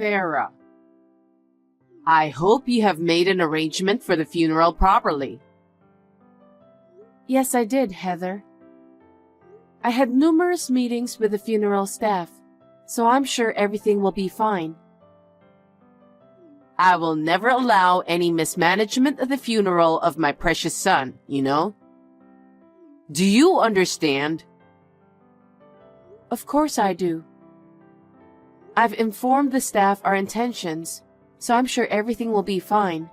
Farah, I hope you have made an arrangement for the funeral properly. Yes, I did, Heather. I had numerous meetings with the funeral staff, so I'm sure everything will be fine. I will never allow any mismanagement of the funeral of my precious son, you know? Do you understand? Of course I do. I've informed the staff our intentions, so I'm sure everything will be fine.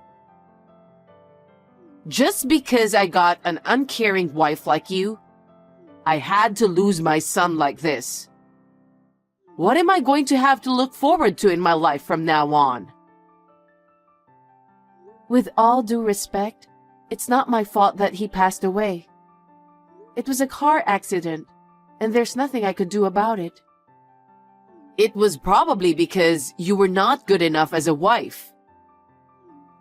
Just because I got an uncaring wife like you, I had to lose my son like this. What am I going to have to look forward to in my life from now on? With all due respect, it's not my fault that he passed away. It was a car accident, and there's nothing I could do about it. It was probably because you were not good enough as a wife.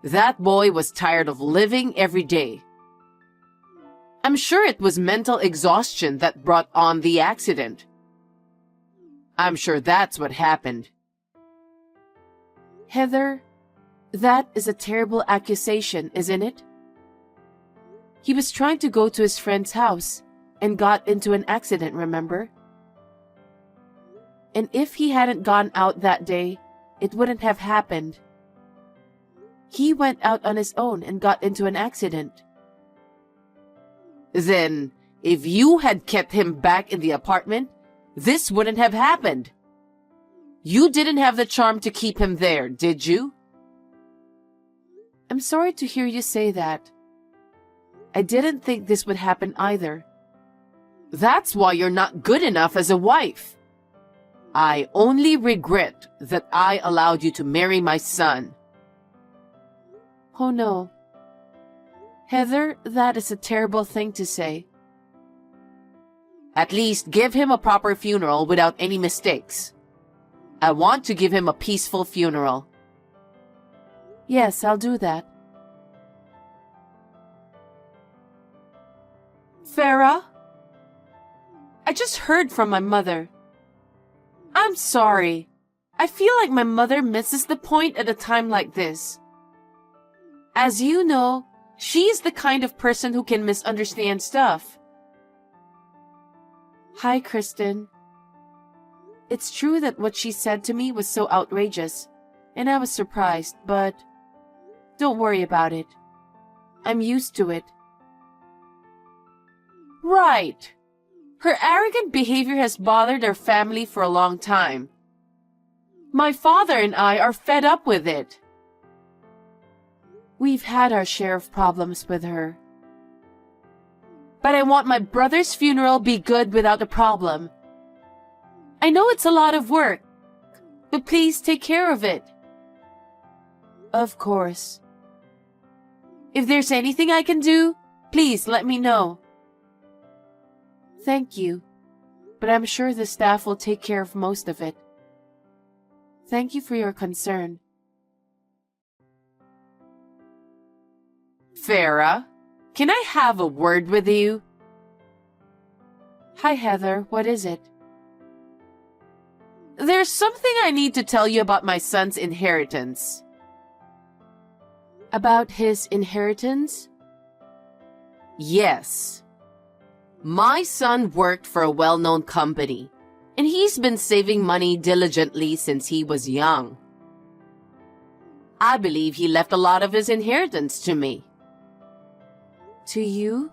That boy was tired of living every day. I'm sure it was mental exhaustion that brought on the accident. I'm sure that's what happened. Heather, that is a terrible accusation, isn't it? He was trying to go to his friend's house and got into an accident, remember? And if he hadn't gone out that day, it wouldn't have happened. He went out on his own and got into an accident. Then, if you had kept him back in the apartment, this wouldn't have happened. You didn't have the charm to keep him there, did you? I'm sorry to hear you say that. I didn't think this would happen either. That's why you're not good enough as a wife. I only regret that I allowed you to marry my son. Oh no. Heather, that is a terrible thing to say. At least give him a proper funeral without any mistakes. I want to give him a peaceful funeral. Yes, I'll do that. Farah? I just heard from my mother. I'm sorry. I feel like my mother misses the point at a time like this. As you know, she's the kind of person who can misunderstand stuff. Hi, Kristen. It's true that what she said to me was so outrageous, and I was surprised, but don't worry about it. I'm used to it. Right. Her arrogant behavior has bothered our family for a long time. My father and I are fed up with it. We've had our share of problems with her. But I want my brother's funeral be good without a problem. I know it's a lot of work, but please take care of it. Of course. If there's anything I can do, please let me know. Thank you, but I'm sure the staff will take care of most of it. Thank you for your concern. Farah, can I have a word with you? Hi, Heather. What is it? There's something I need to tell you about my son's inheritance. About his inheritance? Yes. My son worked for a well-known company, and he's been saving money diligently since he was young. I believe he left a lot of his inheritance to me. To you?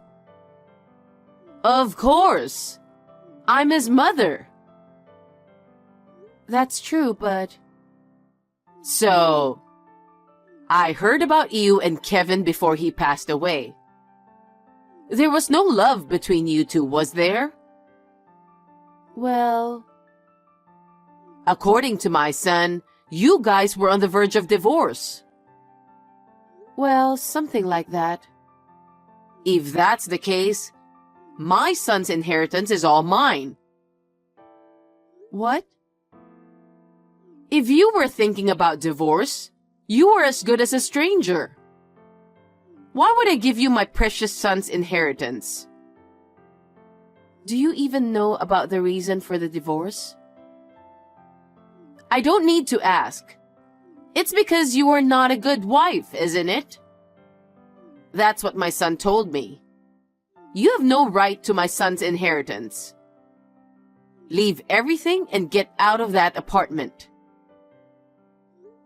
Of course. I'm his mother. That's true, but... So, I heard about you and Kevin before he passed away. There was no love between you two, was there? Well... According to my son, you guys were on the verge of divorce. Well, something like that. If that's the case, my son's inheritance is all mine. What? If you were thinking about divorce, you were as good as a stranger. Why would I give you my precious son's inheritance? Do you even know about the reason for the divorce? I don't need to ask. It's because you are not a good wife, isn't it? That's what my son told me. You have no right to my son's inheritance. Leave everything and get out of that apartment.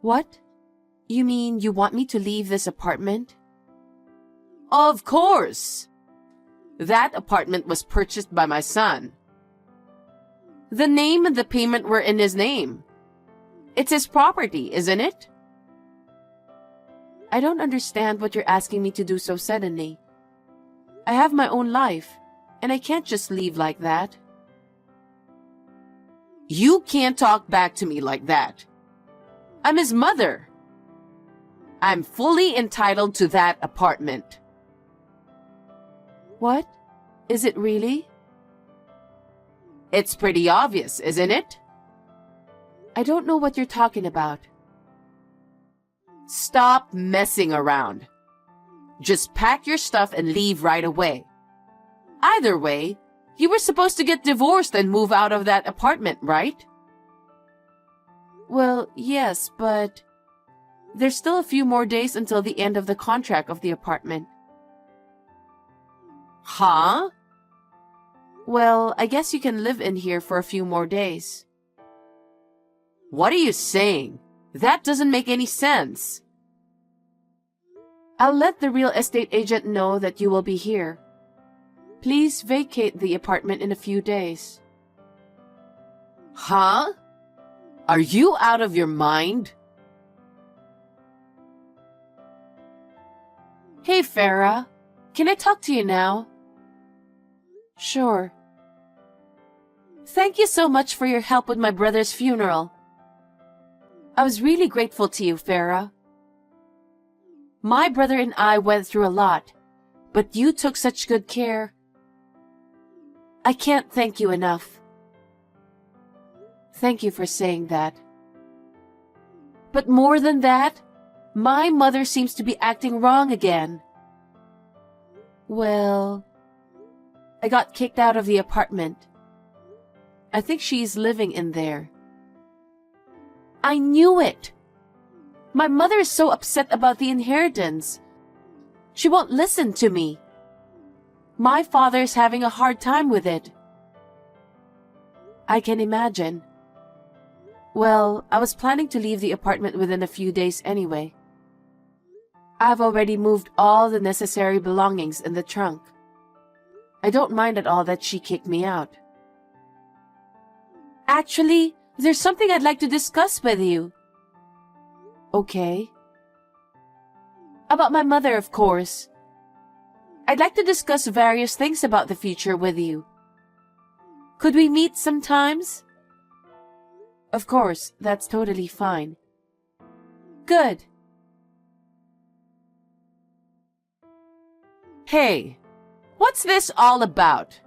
What? You mean you want me to leave this apartment? Of course. That apartment was purchased by my son. The name and the payment were in his name. It's his property, isn't it? I don't understand what you're asking me to do so suddenly. I have my own life, and I can't just leave like that. You can't talk back to me like that. I'm his mother. I'm fully entitled to that apartment. What? Is it really? It's pretty obvious, isn't it? I don't know what you're talking about. Stop messing around. Just pack your stuff and leave right away. Either way, you were supposed to get divorced and move out of that apartment, right? Well, yes, but there's still a few more days until the end of the contract of the apartment. Huh? Well, I guess you can live in here for a few more days. What are you saying? That doesn't make any sense. I'll let the real estate agent know that you will be here. Please vacate the apartment in a few days. Huh? Are you out of your mind? Hey, Farah. Can I talk to you now? Sure. Thank you so much for your help with my brother's funeral. I was really grateful to you, Farah. My brother and I went through a lot, but you took such good care. I can't thank you enough. Thank you for saying that. But more than that, my mother seems to be acting wrong again. Well, I got kicked out of the apartment. I think she's living in there. I knew it. My mother is so upset about the inheritance. She won't listen to me. My father's having a hard time with it. I can imagine. Well, I was planning to leave the apartment within a few days anyway. I've already moved all the necessary belongings in the trunk. I don't mind at all that she kicked me out. Actually, there's something I'd like to discuss with you. Okay. About my mother, of course. I'd like to discuss various things about the future with you. Could we meet sometimes? Of course, that's totally fine. Good. Hey, what's this all about?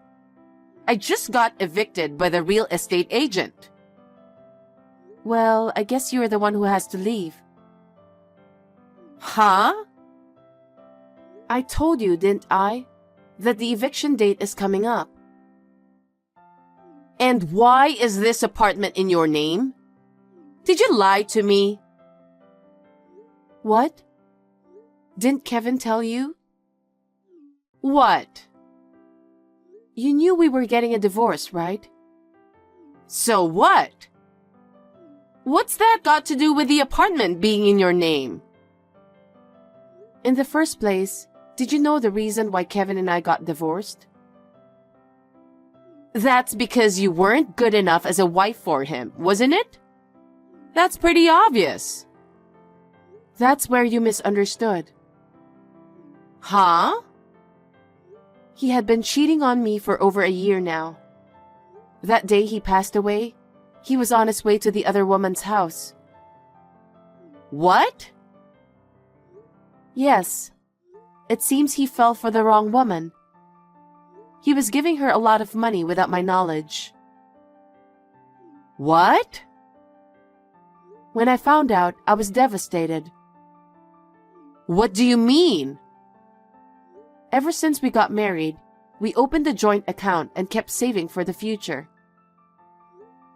I just got evicted by the real estate agent. Well, I guess you're the one who has to leave. Huh? I told you, didn't I, that the eviction date is coming up. And why is this apartment in your name? Did you lie to me? What? Didn't Kevin tell you? What? You knew we were getting a divorce, right? So what? What's that got to do with the apartment being in your name? In the first place, did you know the reason why Kevin and I got divorced? That's because you weren't good enough as a wife for him, wasn't it? That's pretty obvious. That's where you misunderstood. Huh? He had been cheating on me for over a year now. That day he passed away, he was on his way to the other woman's house. What? Yes. It seems he fell for the wrong woman. He was giving her a lot of money without my knowledge. What? When I found out, I was devastated. What do you mean? Ever since we got married, we opened a joint account and kept saving for the future.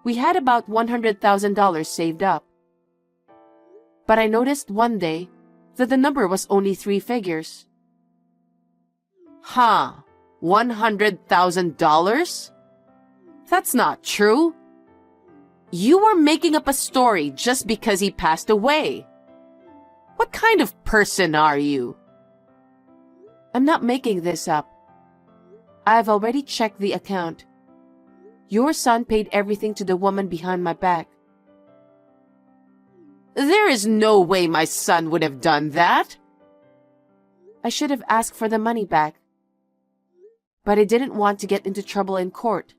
We had about $100,000 saved up. But I noticed one day that the number was only 3 figures. Huh, $100,000? That's not true. You were making up a story just because he passed away. What kind of person are you? I'm not making this up. I've already checked the account. Your son paid everything to the woman behind my back. There is no way my son would have done that. I should have asked for the money back. But I didn't want to get into trouble in court,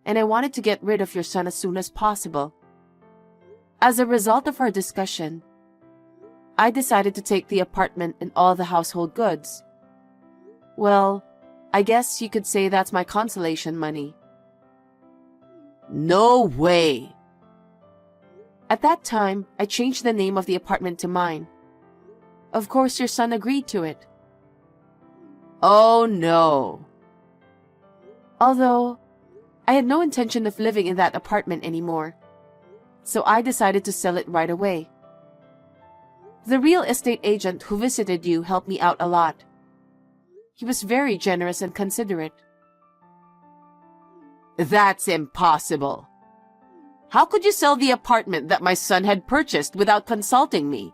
and I wanted to get rid of your son as soon as possible. As a result of our discussion, I decided to take the apartment and all the household goods. Well, I guess you could say that's my consolation money. No way. At that time, I changed the name of the apartment to mine. Of course, your son agreed to it. Oh no. Although, I had no intention of living in that apartment anymore, so I decided to sell it right away. The real estate agent who visited you helped me out a lot. He was very generous and considerate. That's impossible. How could you sell the apartment that my son had purchased without consulting me?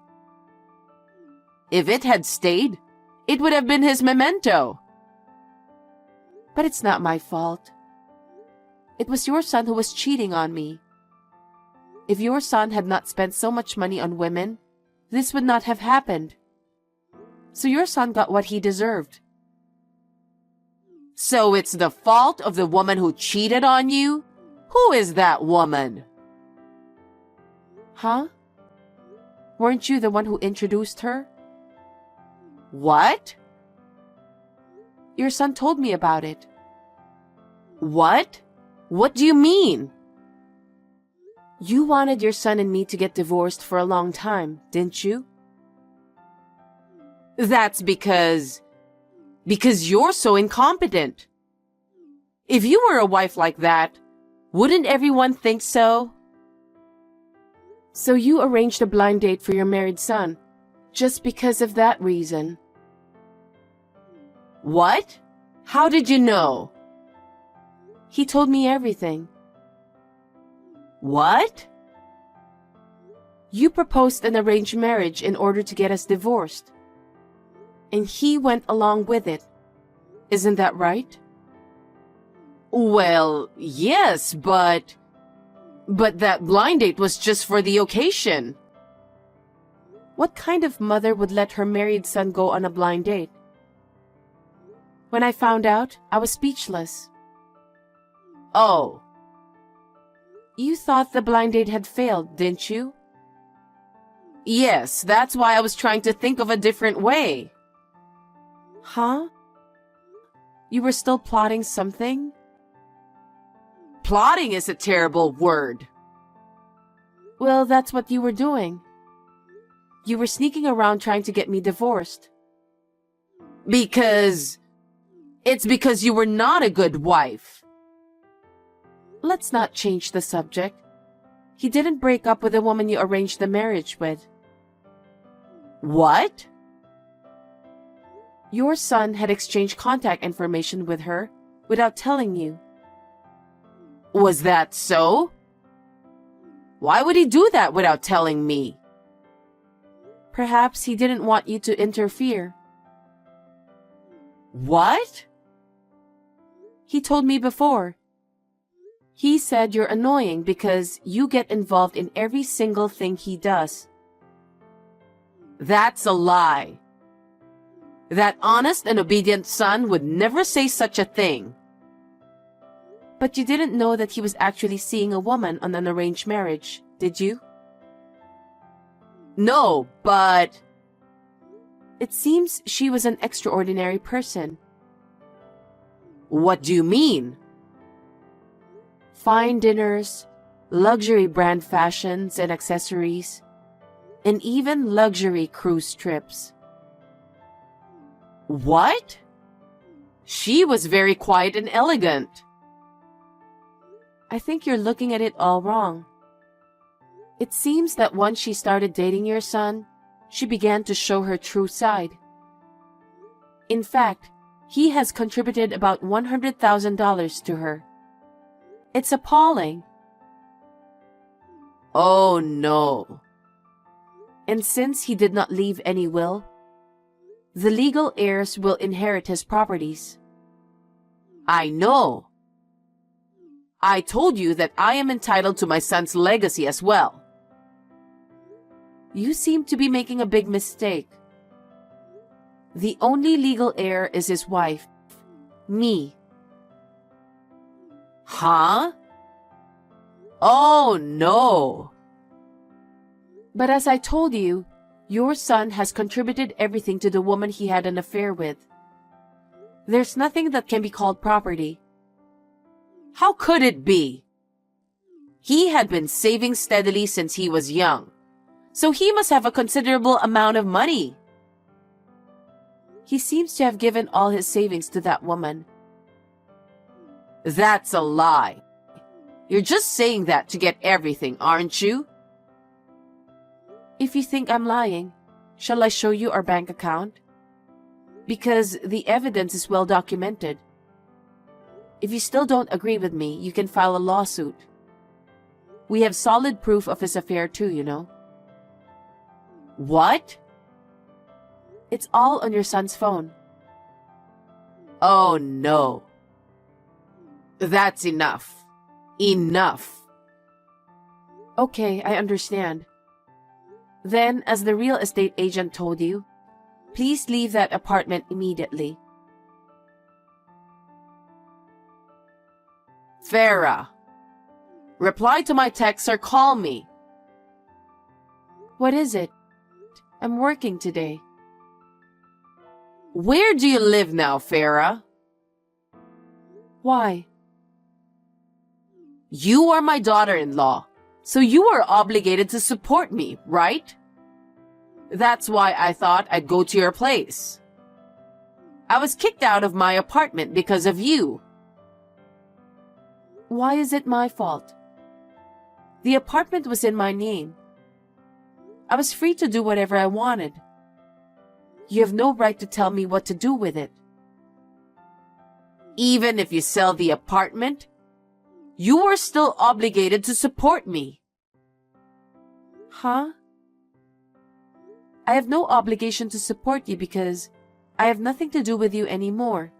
If it had stayed, it would have been his memento. But it's not my fault. It was your son who was cheating on me. If your son had not spent so much money on women, this would not have happened. So your son got what he deserved. So it's the fault of the woman who cheated on you? Who is that woman? Huh? Weren't you the one who introduced her? What? Your son told me about it. What? What do you mean? You wanted your son and me to get divorced for a long time, didn't you? That's because you're so incompetent. If you were a wife like that, wouldn't everyone think so? So you arranged a blind date for your married son, just because of that reason. What? How did you know? He told me everything. What? You proposed an arranged marriage in order to get us divorced. And he went along with it. Isn't that right? Well, yes, but that blind date was just for the occasion. What kind of mother would let her married son go on a blind date? When I found out, I was speechless. Oh. You thought the blind date had failed, didn't you? Yes, that's why I was trying to think of a different way. Huh? You were still plotting something? Plotting is a terrible word. Well, that's what you were doing. You were sneaking around trying to get me divorced. It's because you were not a good wife. Let's not change the subject. He didn't break up with the woman you arranged the marriage with. What? Your son had exchanged contact information with her without telling you. Was that so? Why would he do that without telling me? Perhaps he didn't want you to interfere. What? He told me before. He said you're annoying because you get involved in every single thing he does. That's a lie. That honest and obedient son would never say such a thing. But you didn't know that he was actually seeing a woman on an arranged marriage, did you? No, but... It seems she was an extraordinary person. What do you mean? Fine dinners, luxury brand fashions and accessories, and even luxury cruise trips. What? She was very quiet and elegant. I think you're looking at it all wrong. It seems that once she started dating your son, she began to show her true side. In fact, he has contributed about $100,000 to her. It's appalling. Oh no. And since he did not leave any will, the legal heirs will inherit his properties. I know. I told you that I am entitled to my son's legacy as well. You seem to be making a big mistake. The only legal heir is his wife, me. Huh? Oh no. But as I told you, your son has contributed everything to the woman he had an affair with. There's nothing that can be called property. How could it be? He had been saving steadily since he was young, so he must have a considerable amount of money. He seems to have given all his savings to that woman. That's a lie. You're just saying that to get everything, aren't you? If you think I'm lying, shall I show you our bank account? Because the evidence is well documented. If you still don't agree with me, you can file a lawsuit. We have solid proof of his affair too, you know. What? It's all on your son's phone. Oh no. That's enough. Enough. Okay, I understand. Then, as the real estate agent told you, please leave that apartment immediately. Farah, reply to my text or call me. What is it? I'm working today. Where do you live now, Farah? Why? You are my daughter-in-law, so you are obligated to support me, right? That's why I thought I'd go to your place. I was kicked out of my apartment because of you. Why is it my fault? The apartment was in my name. I was free to do whatever I wanted. You have no right to tell me what to do with it. Even if you sell the apartment, you are still obligated to support me. Huh? I have no obligation to support you because I have nothing to do with you anymore.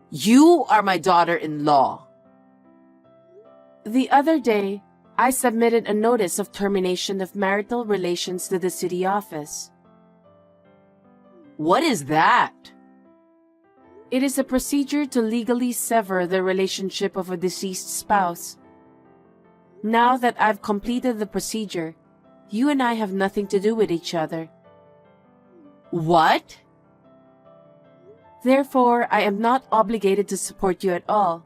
You are my daughter-in-law. The other day, I submitted a notice of termination of marital relations to the city office. What is that? It is a procedure to legally sever the relationship of a deceased spouse. Now that I've completed the procedure, you and I have nothing to do with each other. What? Therefore, I am not obligated to support you at all.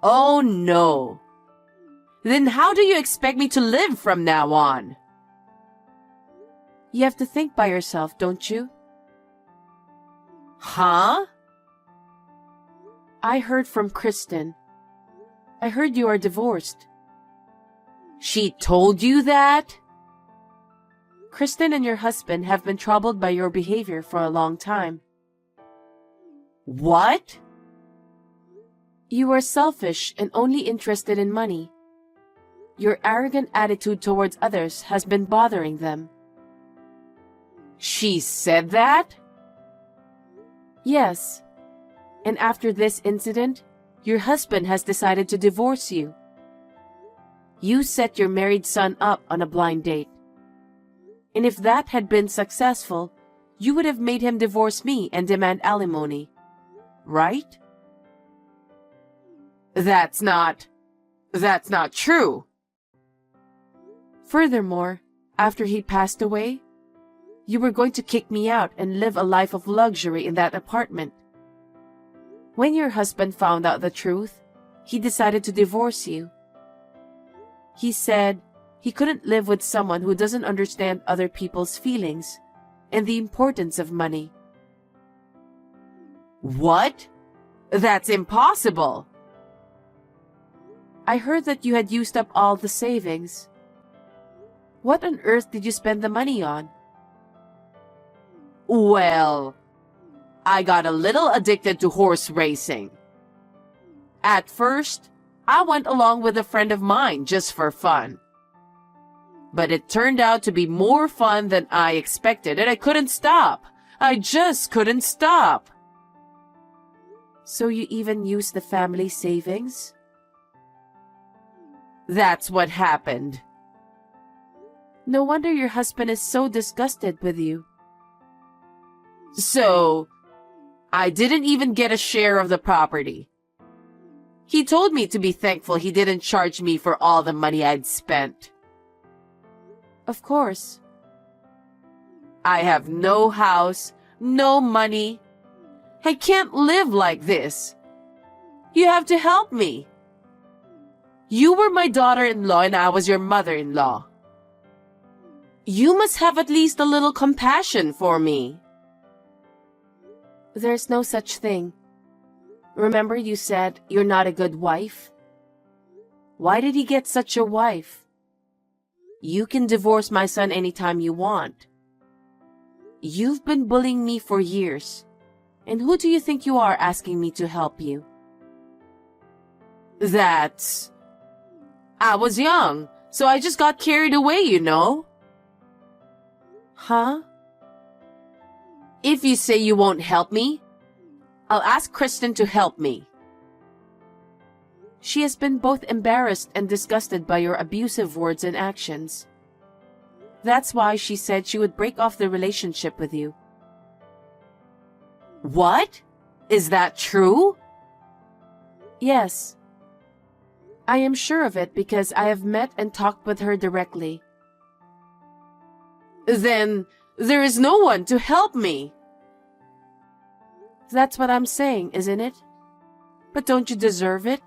Oh no. Then how do you expect me to live from now on? You have to think by yourself, don't you? Huh? I heard from Kristen. I heard you are divorced. She told you that? Kristen and your husband have been troubled by your behavior for a long time. What? You are selfish and only interested in money. Your arrogant attitude towards others has been bothering them. She said that? Yes. And after this incident, your husband has decided to divorce you. You set your married son up on a blind date. And if that had been successful, you would have made him divorce me and demand alimony. Right? That's not true. Furthermore, after he passed away, you were going to kick me out and live a life of luxury in that apartment. When your husband found out the truth, he decided to divorce you. He said he couldn't live with someone who doesn't understand other people's feelings and the importance of money. What? That's impossible. I heard that you had used up all the savings. What on earth did you spend the money on? Well, I got a little addicted to horse racing. At first, I went along with a friend of mine just for fun. But it turned out to be more fun than I expected, and I couldn't stop. I just couldn't stop. So you even used the family savings? That's what happened. No wonder your husband is so disgusted with you. So, I didn't even get a share of the property. He told me to be thankful he didn't charge me for all the money I'd spent. Of course. I have no house, no money. I can't live like this. You have to help me. You were my daughter-in-law and I was your mother-in-law. You must have at least a little compassion for me. There's no such thing. Remember you said you're not a good wife? Why did he get such a wife? You can divorce my son anytime you want. You've been bullying me for years. And who do you think you are asking me to help you? I was young, so I just got carried away, you know. Huh? If you say you won't help me, I'll ask Kristen to help me. She has been both embarrassed and disgusted by your abusive words and actions. That's why she said she would break off the relationship with you. What? Is that true? Yes. I am sure of it because I have met and talked with her directly. Then there is no one to help me. That's what I'm saying, isn't it? But don't you deserve it?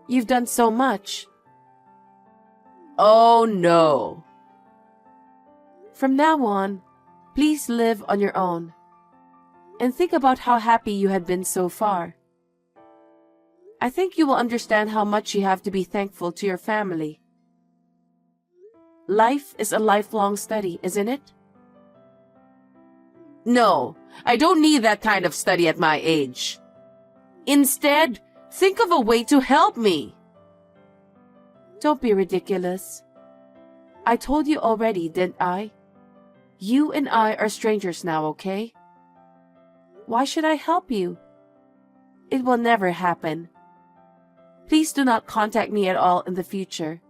You've done so much. Oh no. From now on, please live on your own. And think about how happy you had been so far. I think you will understand how much you have to be thankful to your family. Life is a lifelong study, isn't it? No, I don't need that kind of study at my age. Instead, think of a way to help me. Don't be ridiculous. I told you already, didn't I? You and I are strangers now, okay? Why should I help you? It will never happen. Please do not contact me at all in the future.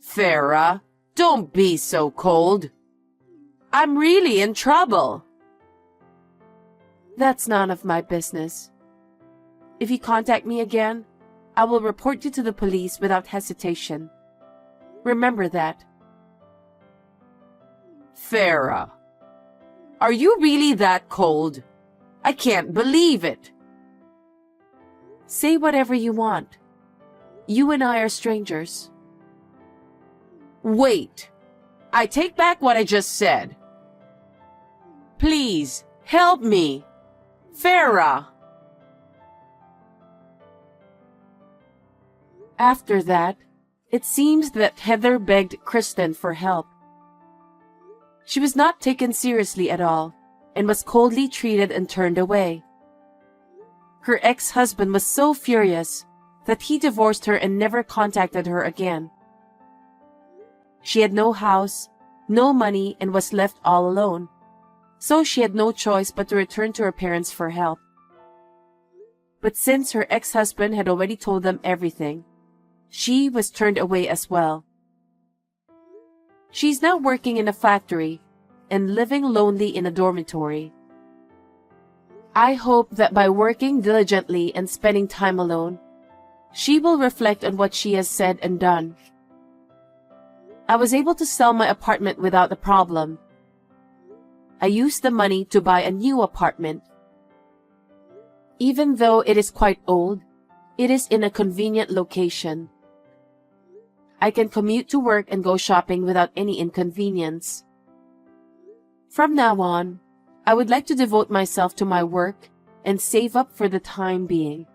Farah, don't be so cold. I'm really in trouble. That's none of my business. If you contact me again, I will report you to the police without hesitation. Remember that. Farah, are you really that cold? I can't believe it. Say whatever you want. You and I are strangers. Wait, I take back what I just said. Please, help me. Farah. After that, it seems that Heather begged Kristen for help. She was not taken seriously at all and was coldly treated and turned away. Her ex-husband was so furious that he divorced her and never contacted her again. She had no house, no money, and was left all alone. So she had no choice but to return to her parents for help. But since her ex-husband had already told them everything, she was turned away as well. She's now working in a factory and living lonely in a dormitory. I hope that by working diligently and spending time alone, she will reflect on what she has said and done. I was able to sell my apartment without a problem. I used the money to buy a new apartment. Even though it is quite old, it is in a convenient location. I can commute to work and go shopping without any inconvenience. From now on, I would like to devote myself to my work and save up for the time being.